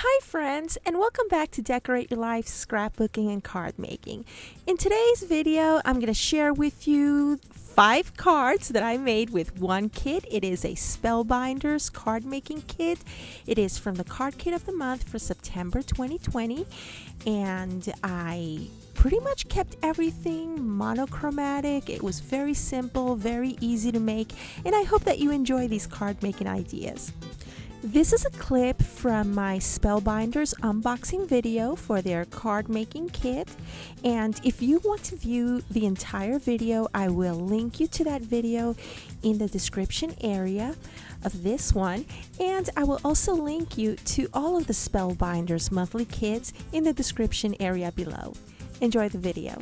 Hi friends, and welcome back to Decorate Your Life Scrapbooking and Card Making. In today's video, I'm going to share with you 5 cards that I made with one kit. It is a Spellbinders card making kit. It is from the card kit of the month for September 2020, and I pretty much kept everything monochromatic. It was very simple, very easy to make, and I hope that you enjoy these card making ideas. This is a clip from my Spellbinders unboxing video for their card making kit, and if you want to view the entire video, I will link you to that video in the description area of this one, and I will also link you to all of the Spellbinders monthly kits in the description area below. Enjoy the video.